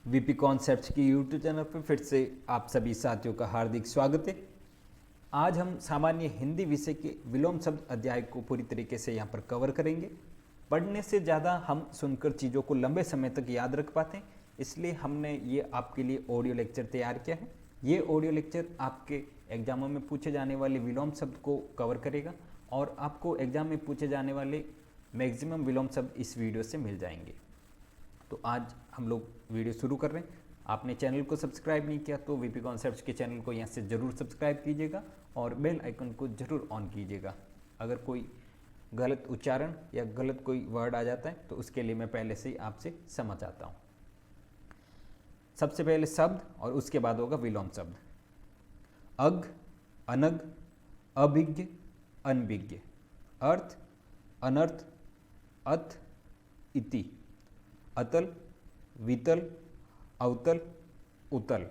VP concepts की YouTube channel पर फिर से आप सभी साथियों का हार्दिक स्वागत है। आज हम सामान्य हिंदी विषय के विलोम शब्द अध्याय को पूरी तरीके से यहाँ पर कवर करेंगे। पढ़ने से ज़्यादा हम सुनकर चीज़ों को लंबे समय तक याद रख पाते हैं, इसलिए हमने ये आपके लिए ऑडियो लेक्चर तैयार किया है। ये ऑडियो लेक्चर आपके एग्जामों में पूछे जाने वाले विलोम शब्द को कवर करेगा और आपको एग्जाम में पूछे जाने वाले मैक्सिमम विलोम शब्द इस वीडियो से मिल जाएंगे। तो आज हम लोग वीडियो शुरू कर रहे हैं। आपने चैनल को सब्सक्राइब नहीं किया तो वीपी कॉन्सेप्ट्स के चैनल को यहाँ से ज़रूर सब्सक्राइब कीजिएगा और बेल आइकन को ज़रूर ऑन कीजिएगा। अगर कोई गलत उच्चारण या गलत कोई वर्ड आ जाता है तो उसके लिए मैं पहले से ही आपसे क्षमा चाहता हूँ। सबसे पहले शब्द और उसके बाद होगा विलोम शब्द। अग, अनग, अभिज्ञ, अनभिज्ञ। अर्थ, अनर्थ, अथ, इति। अतल, वितल, अवतल, उतल।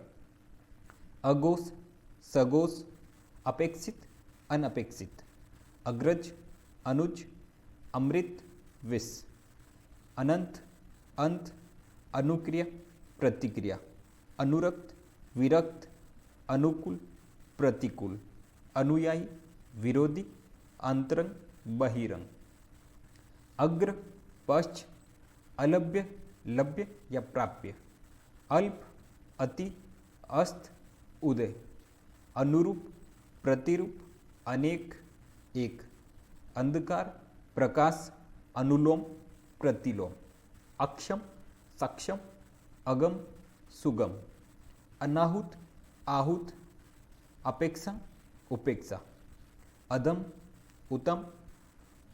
अघोष, सघोष, अपेक्षित, अनपेक्षित। अग्रज, अनुज, अमृत, विष। अनंत, अंत, अनुक्रिया, प्रतिक्रिया। अनुरक्त, विरक्त, अनुकूल, प्रतिकूल। अनुयायी, विरोधी, अंतरंग, बहिरंग। अग्र, पश्च, अलभ्य, लभ्य या प्राप्य। अल्प, अति, अस्त, उदय। अनुरूप, प्रतिरूप, अनेक, एक। अंधकार, प्रकाश, अनुलोम, प्रतिलोम। अक्षम, सक्षम, अगम, सुगम। अनाहुत, आहूत, अपेक्षा, उपेक्षा। अधम, उत्तम,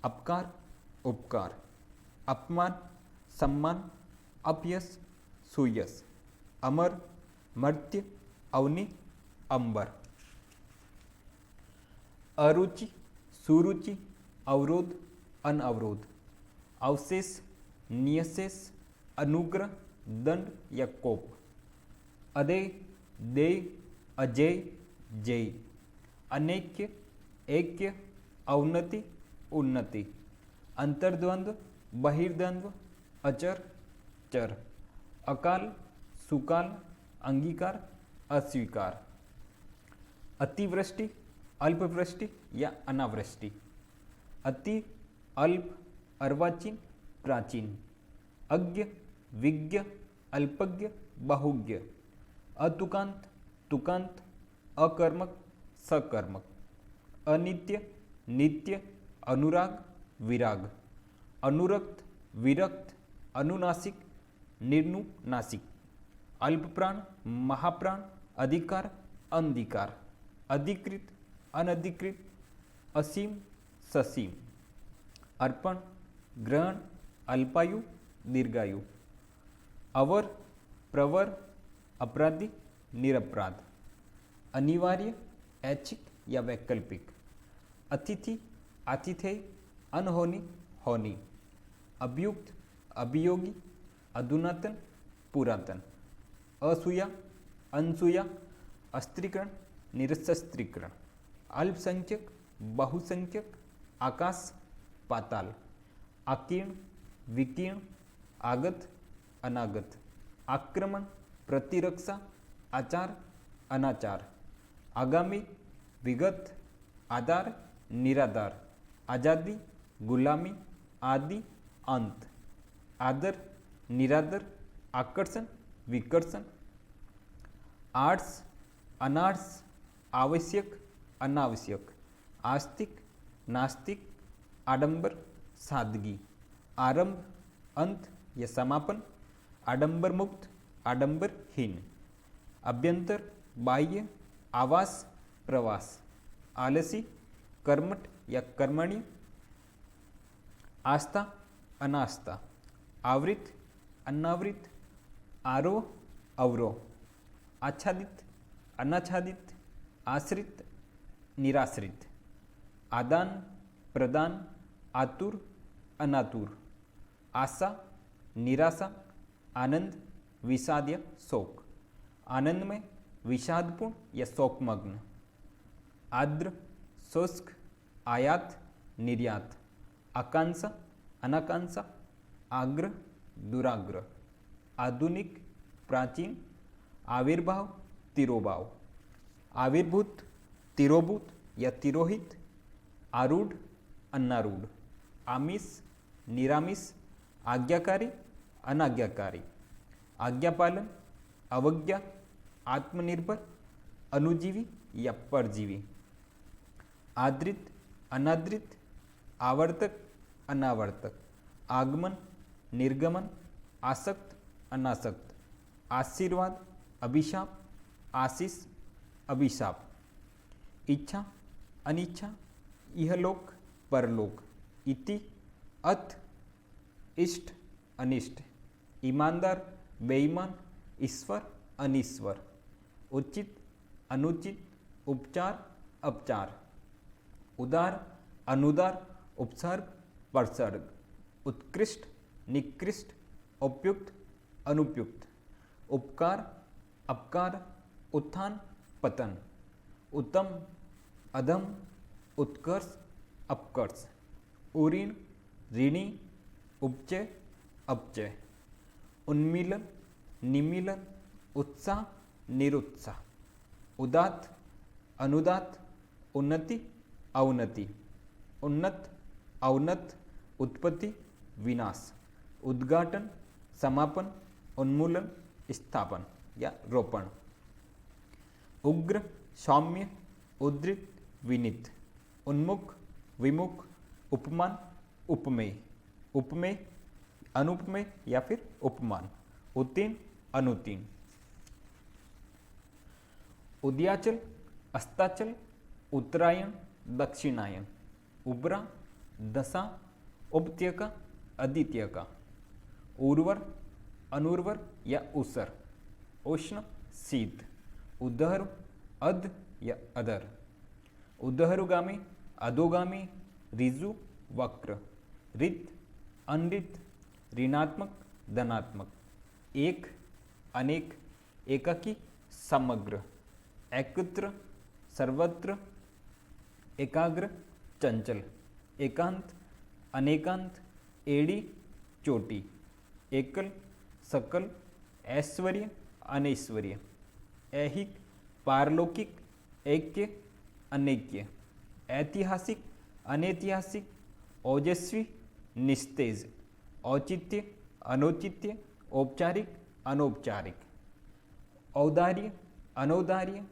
अपकार, उपकार। अपमान, सम्मान, अपयश, सुयश। अमर, मर्त्य, अवनि, अंबर। अरुचि, सुरुचि, अवरोध, अनअवरोध। अवशेष, नियशेष, अनुग्रह, दंड या कोप। अदेय, देय, अजेय, जय। अनैक्य, ऐक्य, अवनति, उन्नति। अंतर्द्वंद्व, बहिर्द्वंद्व, अचर, चर। अकाल, सुकाल, अंगीकार, अस्वीकार। अतिवृष्टि, अल्पवृष्टि या अनावृष्टि। अति, अल्प, अर्वाचीन, प्राचीन। अज्ञ, विज्ञ, अल्पज्ञ, बहुज्ञ। अतुकांत, तुकांत, अकर्मक, सकर्मक। अनित्य, नित्य, अनुराग, विराग। अनुरक्त, विरक्त, अनुनासिक, निर्नुनासिक। अल्पप्राण, महाप्राण, अधिकार, अंधिकार। अधिकृत, अनधिकृत, असीम, ससीम। अर्पण, ग्रहण, अल्पायु, दीर्घायु। अवर, प्रवर, अपराधी, निरपराध। अनिवार्य, ऐच्छिक या वैकल्पिक। अतिथि, आतिथेय, अनहोनी, होनी। अभियुक्त, अभियोगी, अधुनातन, पुरातन। असूया, अनसूया, अस्त्रीकरण, निरस्त्रीकरण। अल्पसंख्यक, बहुसंख्यक, आकाश, पाताल। आकीर्ण, विकीर्ण, आगत, अनागत। आक्रमण, प्रतिरक्षा, आचार, अनाचार। आगामी, विगत, आधार, निराधार। आजादी, गुलामी, आदि, अंत। आदर, निरादर, आकर्षण, विकर्षण। आर्ट्स, अनार्ट्स, आवश्यक, अनावश्यक। आस्तिक, नास्तिक, आडंबर, सादगी। आरंभ, अंत या समापन। आडंबर मुक्त, आडंबरहीन। अभ्यंतर, बाह्य, आवास, प्रवास। आलसी, कर्मठ या कर्मणि। आस्था, अनास्था। आवृत, अनावृत। आरोह, अवरोह। आच्छादित, अनाच्छादित। आश्रित, निराश्रित। आदान, प्रदान, आतुर, अनातुर। आशा, निराशा। आनंद, विषाद या शोक। आनंदमय, विषादपूर्ण या शोकमग्न। आर्द्र, शुष्क। आयात, निर्यात। आकांक्षा, अनाकांक्षा। आग्रह, दुराग्रह। आधुनिक, प्राचीन, आविर्भाव, तिरोभाव, आविर्भूत, तिरोभूत या तिरोहित, आरूढ़, अनारूढ़, आमिष, निरामिष, आज्ञाकारी, अनाज्ञाकारी, आज्ञापालन, अवज्ञा, आत्मनिर्भर, अनुजीवी या परजीवी, आदृत, अनादृत, आवर्तक, अनावर्तक, आगमन, निर्गमन, आसक्त, अनासक्त, आशीर्वाद, अभिशाप, आशीष, अभिशाप, इच्छा, अनिच्छा, इहलोक, परलोक, इति, अथ, इष्ट, अनिष्ट, ईमानदार, बेईमान, ईश्वर, अनीश्वर, उचित, अनुचित, उपचार, अपचार, उदार, अनुदार, उपसर्ग, परसर्ग, उत्कृष्ट, निकृष्ट, उपयुक्त, अनुपयुक्त, उपकार, अपकार, उत्थान, पतन, उत्तम, अधम, उत्कर्ष, अपकर्ष, उऋण, ऋणी, उपचय, अपचय, उन्मीलन, निमीलन, उत्साह, निरुत्साह, उदात, अनुदात, उन्नति, अवनति, उन्नत, अवनत, उत्पत्ति, विनाश, उद्घाटन, समापन, उन्मूलन, स्थापन या रोपण, उग्र, सौम्य, उद्धृत, विनीत, उन्मुख, विमुख, उपमान, उपमेय, उपमेय, अनुपमेय या फिर उपमान, उत्तीर्ण, अनुत्तीर्ण, उदयाचल, अस्ताचल, उत्तरायण, दक्षिणायन, उबरा, दशा, उपत्यका, अद्वितीयका, उर्वर, अनुर्वर या उसर, उष्ण, शीत, उदहर, अध या अधर, उदहरुगामी, अधोगामी, ऋजु, वक्र, ऋत, अनृत, ऋणात्मक, धनात्मक, एक, अनेक, एकाकी, समग्र, एकत्र, सर्वत्र, एकाग्र, चंचल, एकांत, अनेकांत, एड़ी, चोटी, एकल, सकल, ऐश्वर्य, अनैश्वर्य, ऐहिक, पारलौकिक, ऐक्य, अनैक्य, ऐतिहासिक, अनैतिहासिक, ओजस्वी, निस्तेज, औचित्य, अनौचित्य, औपचारिक, अनौपचारिक, औदार्य, अनौदार्य,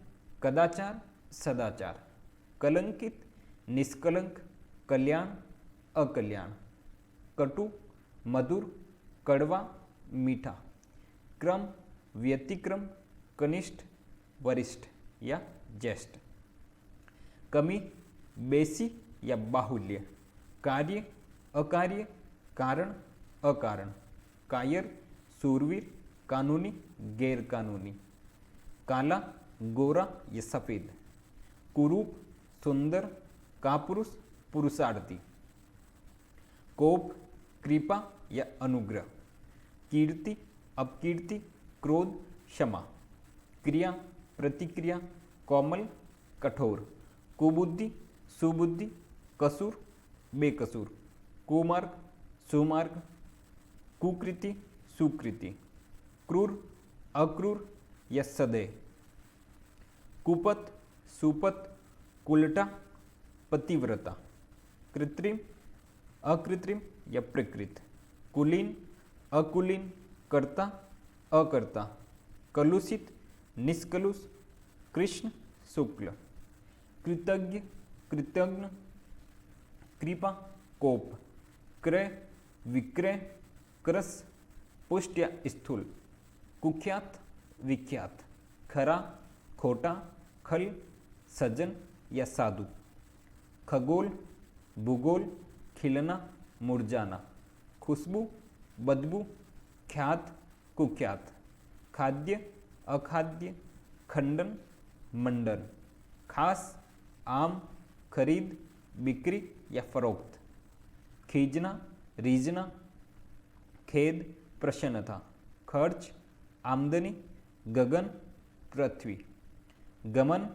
कदाचार, सदाचार, कलंकित, निष्कलंक, कल्याण, अकल्याण, कटु, मधुर, कड़वा, मीठा, क्रम, व्यतिक्रम, कनिष्ठ, वरिष्ठ या ज्येष्ठ, कमी, बेसी या बाहुल्य, कार्य, अकार्य, कारण, अकारण, कायर, सूरवीर, कानूनी, गैर कानूनी, काला, गोरा या सफेद, कुरूप, सुंदर, कापुरुष, पुरुषार्थी, कोप, कृपा या अनुग्रह, कीर्ति, अपकीर्ति, क्रोध, क्षमा, क्रिया, प्रतिक्रिया, कोमल, कठोर, कुबुद्धि, सुबुद्धि, कसूर, बेकसूर, कुमार्ग, सुमार्ग, कुकृति, सुकृति, क्रूर, अक्रूर या सदैव, कुपत, सुपत, कुलटा, पतिव्रता, कृत्रिम, अकृत्रिम या प्रकृत, कुलीन, अकुलीन, कर्ता, अकर्ता, कलुषित, निष्कलुष, कृष्ण, शुक्ल, कृतज्ञ, कृतज्ञ, कृपा, कोप, क्रय, विक्रय, क्रस, पुष्ट या स्थूल, कुख्यात, विख्यात, खरा, खोटा, खल, सज्जन या साधु, खगोल, भूगोल, खिलना, मुरझाना, खुशबू, बदबू, ख्यात, कुख्यात, खाद्य, अखाद्य, खंडन, मंडन, खास, आम, खरीद, बिक्री या फरोख्त, खींचना, रीझना, खेद, प्रसन्नता, खर्च, आमदनी, गगन, पृथ्वी, गमन,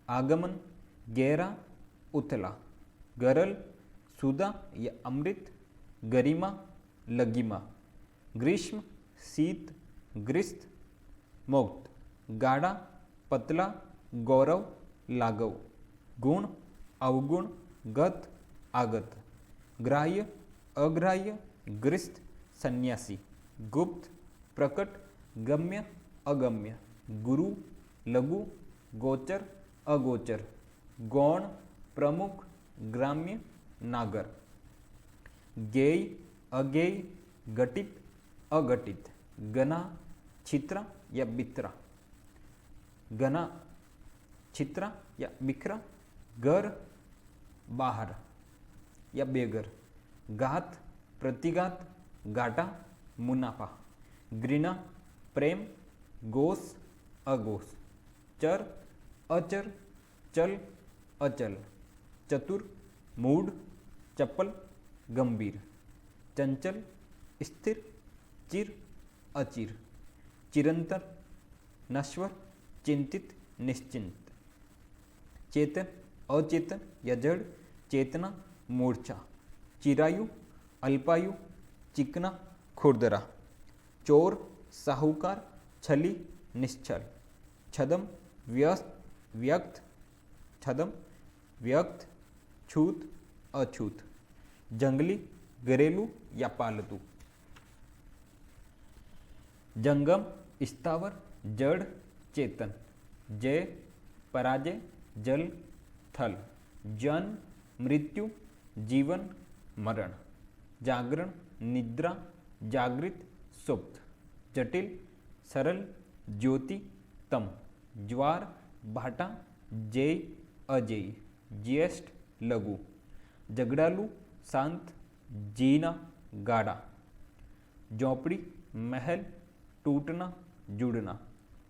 आगमन, गहरा, उथला, गरल, सुधा या अमृत, गरिमा, लगिमा, ग्रीष्म, शीत, ग्रीस्त, मुक्त, गाढ़ा पतला गौरव लाघव, गुण अवगुण गत आगत, ग्राह्य अग्राह्य गृहस्थ सन्यासी, गुप्त प्रकट गम्य अगम्य, गुरु लघु गोचर अगोचर, गौण प्रमुख ग्राम्य नागर, ज्ञेय अज्ञेय घटित अघटित, गना छित्रा या बित्रा, गना छित्रा या बिखरा, घर बाहर या बेघर, घात प्रतिघात घाटा मुनाफा, घृणा प्रेम गोस अगोस, चर अचर चल अचल, चतुर मूढ़ चपल गंभीर, चंचल स्थिर चिर अचिर, चिरंतर नश्वर चिंतित निश्चिंत, चेतन अचेतन या जड़ चेतना मूर्छा, चिरायु अल्पायु चिकना खुरदरा, चोर साहूकार छली निश्चल, छदम व्यस्त व्यक्त छदम व्यक्त, छूत अछूत, जंगली घरेलू या पालतू, जंगम स्थावर जड़ चेतन, जय पराजय जल थल, जन्म मृत्यु जीवन मरण, जागरण निद्रा जागृत सुप्त, जटिल सरल ज्योति तम, ज्वार भाटा जय अजय, ज्येष्ठ लघु, झगड़ालू शांत जीना गाढ़ा, झोंपड़ी महल टूटना जुड़ना,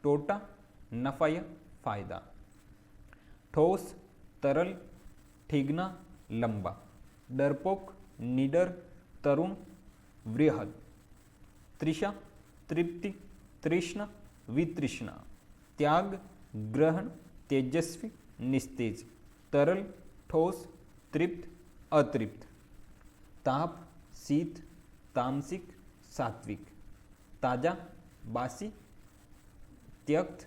टोटा नफा या फायदा, ठोस तरल ठिगना लंबा, डरपोक निडर तरुण वृहद, तृषा तृप्ति तृष्णा वितृष्णा, त्याग ग्रहण तेजस्वी निस्तेज, तरल ठोस तृप्त अतृप्त, ताप शीत तामसिक सात्विक, ताजा बासी त्यक्त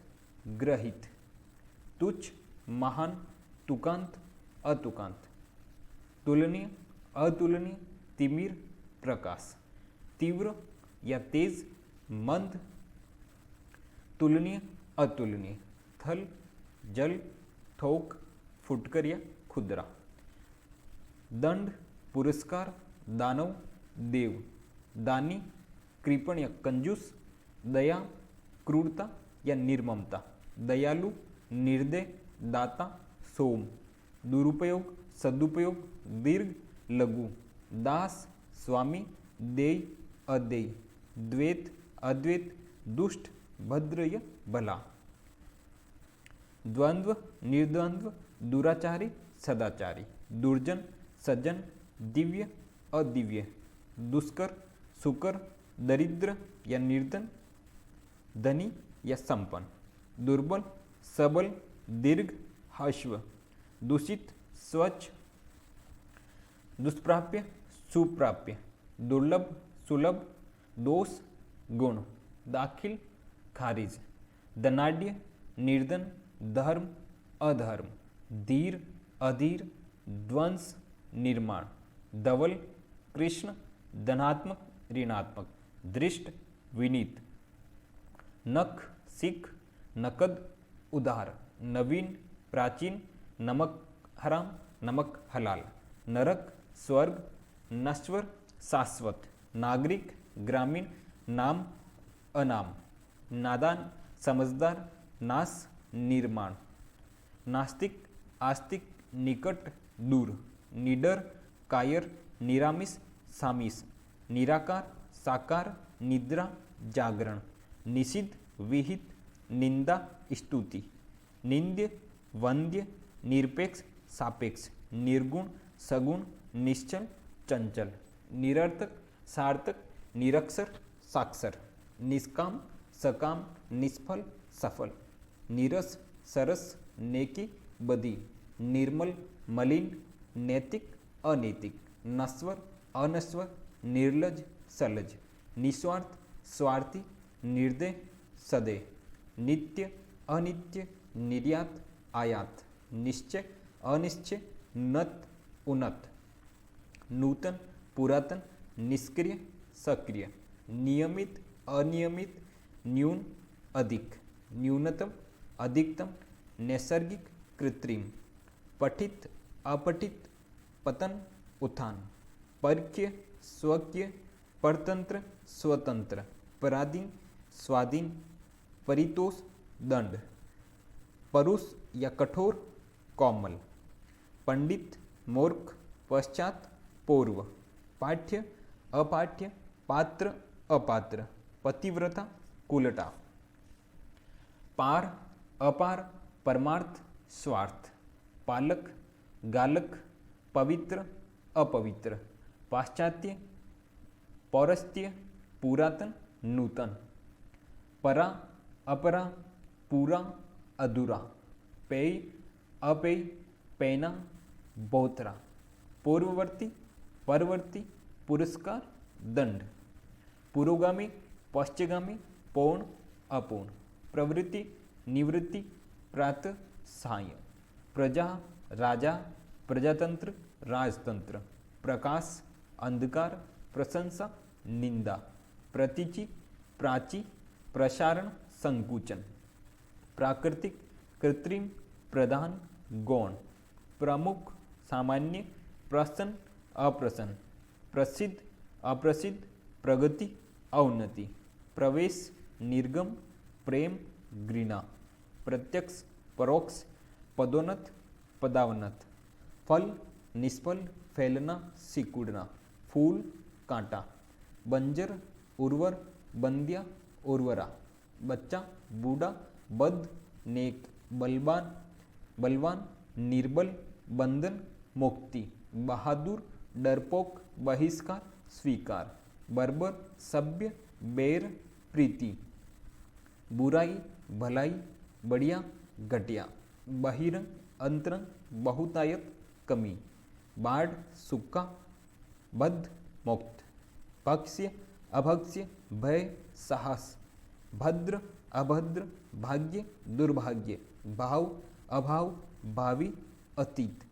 ग्रहित, तुच्छ महान तुकांत अतुकांत, तुलनीय अतुलनीय तिमिर प्रकाश, तीव्र या तेज मंद, तुलनीय अतुलनीय, थल जल थोक फुटकर या खुदरा, दंड पुरस्कार दानव देव, दानी कृपण या कंजूस, दया क्रूरता या निर्ममता, दयालु निर्दय दाता सोम, दुरुपयोग सदुपयोग दीर्घ लघु, दास स्वामी देय अदेय, द्वैत अद्वैत दुष्ट भद्र या भला, द्वंद्व निर्द्वंद्व दुराचारी सदाचारी, दुर्जन सज्जन दिव्य अदिव्य, दुष्कर सुकर दरिद्र या निर्धन धनी या संपन्न, दुर्बल सबल दीर्घ अश्व, दूषित स्वच्छ दुष्प्राप्य सुप्राप्य, दुर्लभ सुलभ दोष गुण, दाखिल खारिज, धनाढ्य निर्धन धर्म अधर्म, धीर अधीर ध्वंस निर्माण, धवल कृष्ण धनात्मक ऋणात्मक, दृष्ट विनीत, नख सिख नकद उदार, नवीन प्राचीन नमक हराम नमक हलाल, नरक स्वर्ग नश्वर शाश्वत, नागरिक ग्रामीण नाम अनाम, नादान समझदार नाश निर्माण, नास्तिक आस्तिक निकट दूर, निडर कायर निरामिष सामिस, निराकार साकार निद्रा जागरण, निषिद्ध विहित निंदा स्तुति, निंद्य वंद्य निरपेक्ष सापेक्ष, निर्गुण सगुण निश्चल चंचल, निरर्थक सार्थक निरक्षर साक्षर, निष्काम सकाम निष्फल सफल, नीरस सरस नेकी बदी, निर्मल मलिन नैतिक अनैतिक, नश्वर अनश्वर निर्लज सलज, निस्वार्थ स्वार्थी निर्दय सदय, नित्य अनित्य, निर्यात आयात, निश्चय अनिश्चय, नत उन्नत, नूतन पुरातन, निष्क्रिय सक्रिय, नियमित अनियमित, न्यून अधिक, न्यूनतम अधिकतम, नैसर्गिक कृत्रिम, पठित अपठित, पतन उत्थान, परकीय स्वकीय, परतंत्र स्वतंत्र, पराधीन स्वाधीन, परितोष दंड, परुष या कठोर कोमल, पंडित मूर्ख, पश्चात पूर्व, पाठ्य अपाठ्य, पात्र अपात्र, पतिव्रता कुलटा, पार अपार, परमार्थ स्वार्थ, पालक गालक, पवित्र अपवित्र, पाश्चात्य पौरस्त्य, पुरातन नूतन, परा अपरा, पूरा अधूरा, पेय अपेय, पैना बोतरा, पूर्ववर्ती परवर्ती, पुरस्कार दंड, पुरोगामी पश्चिगामी, पौण अपूर्ण, प्रवृत्ति निवृत्ति, प्रातः साय, प्रजा राजा, प्रजातंत्र राजतंत्र, प्रकाश अंधकार, प्रशंसा निंदा, प्रतीचि प्राची, प्रसारण संकुचन, प्राकृतिक कृत्रिम, प्रधान गौण, प्रमुख सामान्य, प्रसन्न अप्रसन्न, प्रसिद्ध अप्रसिद्ध, प्रगति अवनति, प्रवेश निर्गम, प्रेम घृणा, प्रत्यक्ष परोक्ष, पदोन्नत पदावनत, फल निष्फल, फैलना सिकुड़ना, फूल कांटा, बंजर उर्वर, बंदिया उर्वरा, बच्चा बूढ़ा, बद्ध नेक, बलवान बलवान, निर्बल, बंधन मुक्ति, बहादुर डरपोक, बहिष्कार स्वीकार, बर्बर सभ्य, बैर प्रीति, बुराई भलाई, बढ़िया घटिया, बहिरंग अंतरंग, बहुतायत कमी, बाढ़ सूखा, बद्ध मुक्त, भक्ष्य अभक्ष्य, भय साहस, भद्र अभद्र, भाग्य दुर्भाग्य, भाव अभाव, भावी अतीत,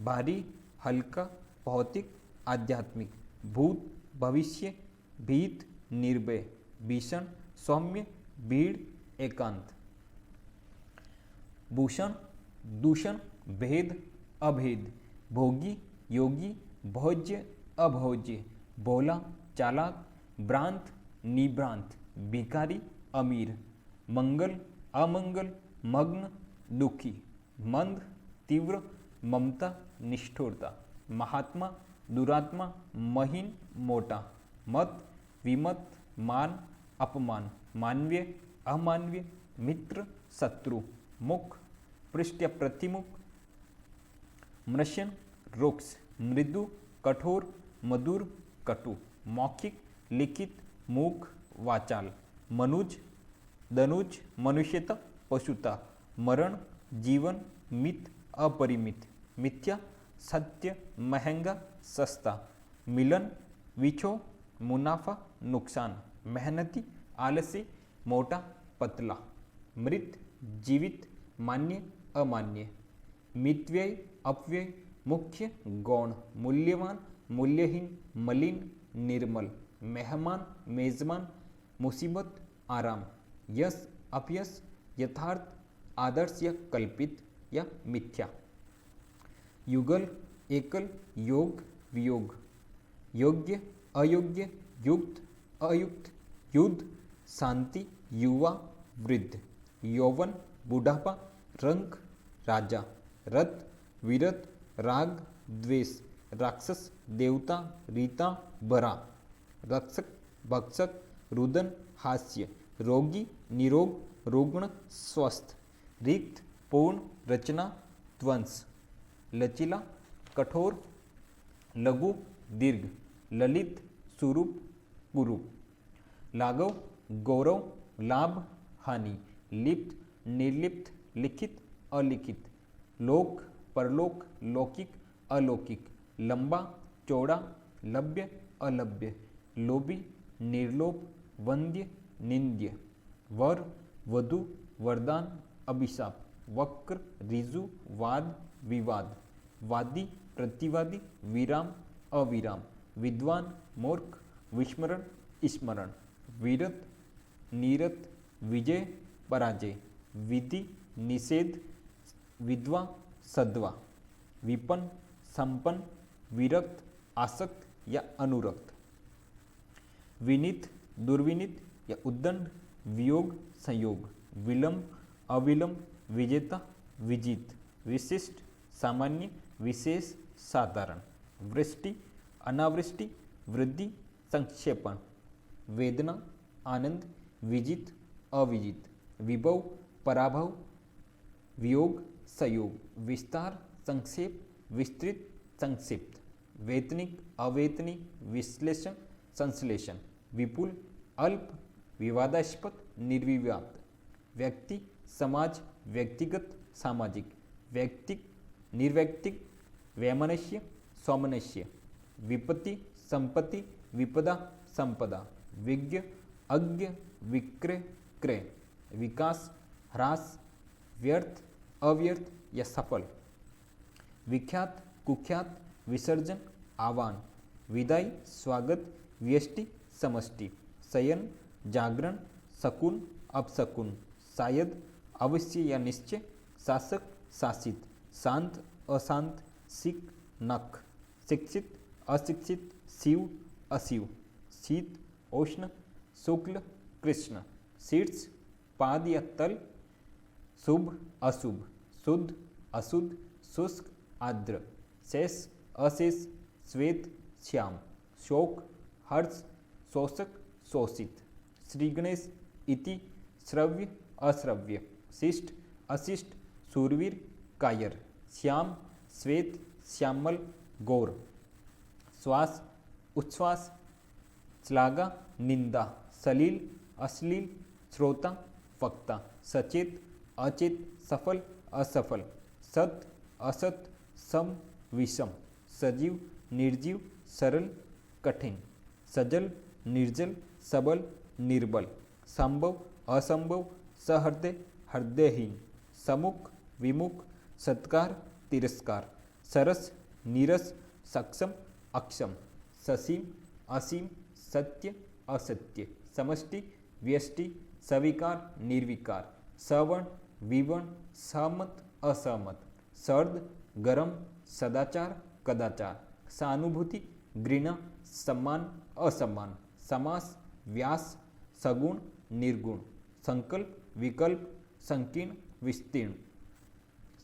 भारी हल्का, भौतिक आध्यात्मिक, भूत भविष्य, भीत निर्भय, भीषण सौम्य, भीड़ एकांत, भूषण दूषण, भेद अभेद, भोगी योगी, भोज्य अभोज्य, भोला चालाक, भ्रांत निभ्रांत, भिखारी अमीर, मंगल अमंगल, मग्न दुखी, मंद तीव्र, ममता निष्ठुरता, महात्मा दुरात्मा, महीन मोटा, मत विमत, मान अपमान, मानवीय अमानवीय, मित्र शत्रु, मुख पृष्ठ या प्रतिमुख, मृष्यन रुक्ष, मृदु कठोर, मधुर कटु, मौखिक लिखित, मूक वाचाल, मनुज दनुज, मनुष्यता पशुता, मरण जीवन, मित अपरिमित, मिथ्या सत्य, महंगा सस्ता, मिलन विछो, मुनाफा नुकसान, मेहनती आलसी, मोटा पतला, मृत जीवित, मान्य अमान्य, मितव्यय अपव्यय, मुख्य गौण, मूल्यवान मूल्यहीन, मलिन निर्मल, मेहमान मेजबान, मुसीबत आराम, यश अपयश, यथार्थ आदर्श या कल्पित या मिथ्या, युगल एकल, योग वियोग, योग्य अयोग्य, युक्त अयुक्त, युद्ध शांति, युवा वृद्ध, यौवन बुढ़ापा, रंग राजा, रथ विरत, राग द्वेष, राक्षस देवता, रीता बरा, रक्षक भक्षक, रुदन हास्य, रोगी निरोग, रुग्ण स्वस्थ, रिक्त पूर्ण, रचना ध्वंस, लचीला कठोर, लघु दीर्घ, ललित सुरूप कुरूप, लाघव गौरव, लाभ हानि, लिप्त निर्लिप्त, लिखित अलिखित, लोक परलोक, लौकिक अलौकिक, लंबा चौड़ा, लभ्य अलभ्य, लोभी निर्लोभ, वंद्य निंद्य, वर वधु वरदान अभिशाप, वक्र ऋजु वाद विवाद, वादी प्रतिवादी, विराम अविराम, विद्वान मूर्ख, विस्मरण स्मरण, वीरत नीरत, विजय पराजय, विधि निषेध, विधवा सद्वा, विपन्न संपन्न, विरक्त आसक्त या अनुरक्त, विनीत दुर्विनीत या उद्दंड, वियोग संयोग, विलंब अविलंब, विजेता विजित, विशिष्ट सामान्य विशेष साधारण, वृष्टि अनावृष्टि, वृद्धि संक्षेपण, वेदना आनंद, विजित अविजित, विभव पराभव, वियोग संयोग, विस्तार संक्षेप विस्तृत संक्षिप्त, वेतनिक अवेतनिक, विश्लेषण संश्लेषण, विपुल अल्प, विवादास्पद निर्विवाद, व्यक्ति समाज व्यक्तिगत सामाजिक, व्यक्तिक निर्व्यक्तिक, वैमनस्य सौमनस्य, विपत्ति संपत्ति, विपदा संपदा, विज्ञ अज्ञ, विक्रय क्रय, विकास ह्रास, व्यर्थ अव्यर्थ या सफल, विख्यात कुख्यात, विसर्जन आह्वान, विदाई स्वागत, व्यष्टि समष्टि, शयन जागरण, शकुन अपशकुन, शायद अवश्य या निश्चय, शासक शासित, शांत अशांत, सिख नख, शिक्षित अशिक्षित, शिव अशिव, शीत उष्ण, शुक्ल कृष्ण, शीर्ष पाद या तल, शुभ अशुभ, शुद्ध अशुद्ध, शुष्क आर्द्र, शेष अशेष, श्वेत श्याम, शोक हर्ष, शोषक शोषित, श्री गणेश इति, श्रव्य अश्रव्य, शिष्ट अशिष्ट, शूरवीर कायर, श्याम श्वेत श्यामल गौर, श्वास उच्छ्वास, श्लाघा निंदा, सलील अश्लील, श्रोता वक्ता, सचेत अचेत, सफल असफल, सत असत, सम विषम, सजीव निर्जीव, सरल कठिन, सजल निर्जल, सबल निर्बल, संभव असंभव, सहृदय हृदयहीन, समुख विमुख, सत्कार तिरस्कार, सरस नीरस, सक्षम अक्षम, ससीम असीम, सत्य असत्य, समष्टि व्यष्टि, सविकार निर्विकार, सवर्ण विवर्ण, सहमत असहमत, सर्द गरम, सदाचार कदाचार, सहानुभूति घृणा, सम्मान असम्मान, समास व्यास, सगुण निर्गुण, संकल्प विकल्प, संकीर्ण विस्तीर्ण,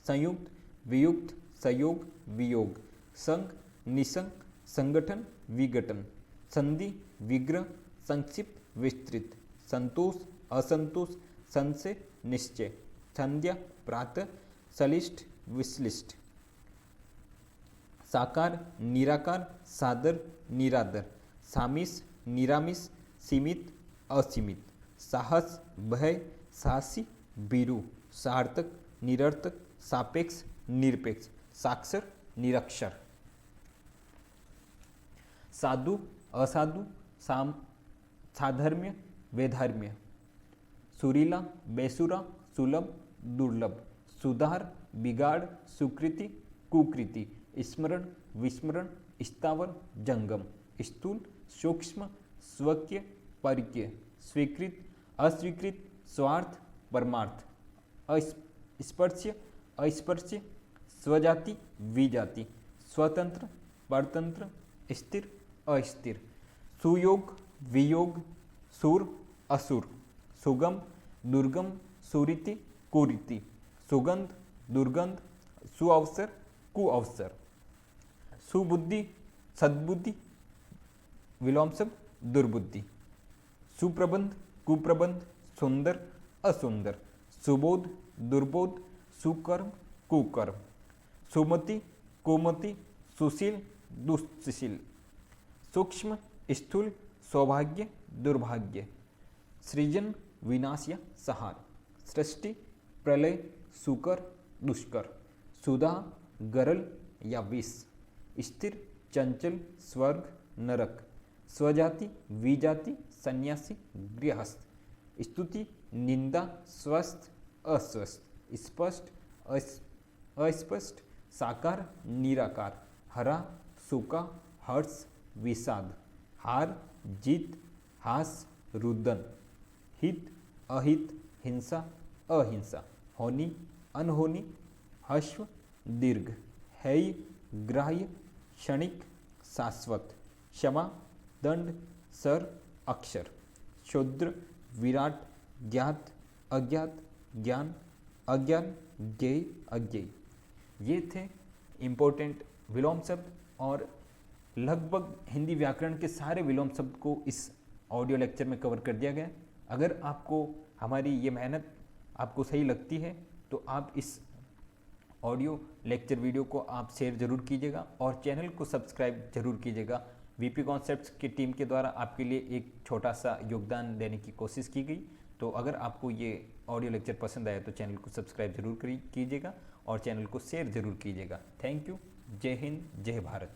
संयुक्त वियुक्त, संयोग वियोग, संघ निसंग, संगठन विघटन, संधि विग्रह, संक्षिप्त विस्तृत, संतोष असंतोष, संशय निश्चय, संध्या प्रातः, सलिष्ट विश्लिष्ट, साकार निराकार, सादर निरादर, सामिस निरामिस, सीमित असीमित, साहस भय, साहसी भीरु, सार्थक निरर्थक, सापेक्ष निरपेक्ष, साक्षर निरक्षर, साधु असाधु, साधर्म्य वैधर्म्य, सुरीला बेसुरा, सुलभ दुर्लभ, सुधार बिगाड़, सुकृति कुकृति, स्मरण विस्मरण, स्थावर जंगम, स्थूल सूक्ष्म, स्वकीय परिकीय, स्वीकृत अस्वीकृत, स्वार्थ परमार्थ, स्पर्श्य अस्पर्श्य, स्वजाति विजाति, स्वतंत्र परतंत्र, स्थिर अस्थिर, सुयोग वियोग, सुर असुर, सुगम दुर्गम, सुरीति कुरीति, सुगंध दुर्गंध, सुअवसर कुअवसर, सुबुद्धि सद्बुद्धि, विलोम शब्द दुर्बुद्धि, सुप्रबंध कुप्रबंध, सुंदर असुंदर, सुबोध दुर्बोध, सुकर्म कुकर्म, सुमति कुमति, सुशील दुस्शील, सूक्ष्म स्थूल, सौभाग्य दुर्भाग्य, सृजन विनाश या सहार, सृष्टि प्रलय, सुकर दुष्कर, सुधा गरल या विष, स्थिर चंचल, स्वर्ग नरक, स्वजाति विजाति, सन्यासी गृहस्थ, स्तुति निंदा, स्वस्थ अस्वस्थ, स्पष्ट अस्पष्ट, साकार निराकार, हरा सूखा, हर्ष विषाद, हार जीत, हास रुदन, हित अहित, हिंसा अहिंसा, होनी अनहोनी, हश्व दीर्घ, हेय ग्राह्य, क्षणिक शाश्वत, क्षमा दंड, सर अक्षर, शूद्र विराट, ज्ञात अज्ञात, ज्ञान अज्ञान, ज्ञेय अज्ञेय। ये थे इम्पोर्टेंट विलोम शब्द और लगभग हिंदी व्याकरण के सारे विलोम शब्द को इस ऑडियो लेक्चर में कवर कर दिया गया। अगर आपको हमारी ये मेहनत आपको सही लगती है तो आप इस ऑडियो लेक्चर वीडियो को आप शेयर जरूर कीजिएगा और चैनल को सब्सक्राइब जरूर कीजिएगा। वीपी कॉन्सेप्ट्स की टीम के द्वारा आपके लिए एक छोटा सा योगदान देने की कोशिश की गई। तो अगर आपको ये ऑडियो लेक्चर पसंद आया तो चैनल को सब्सक्राइब जरूर कीजिएगा और चैनल को शेयर जरूर कीजिएगा। Thank you. जय हिंद, जय भारत।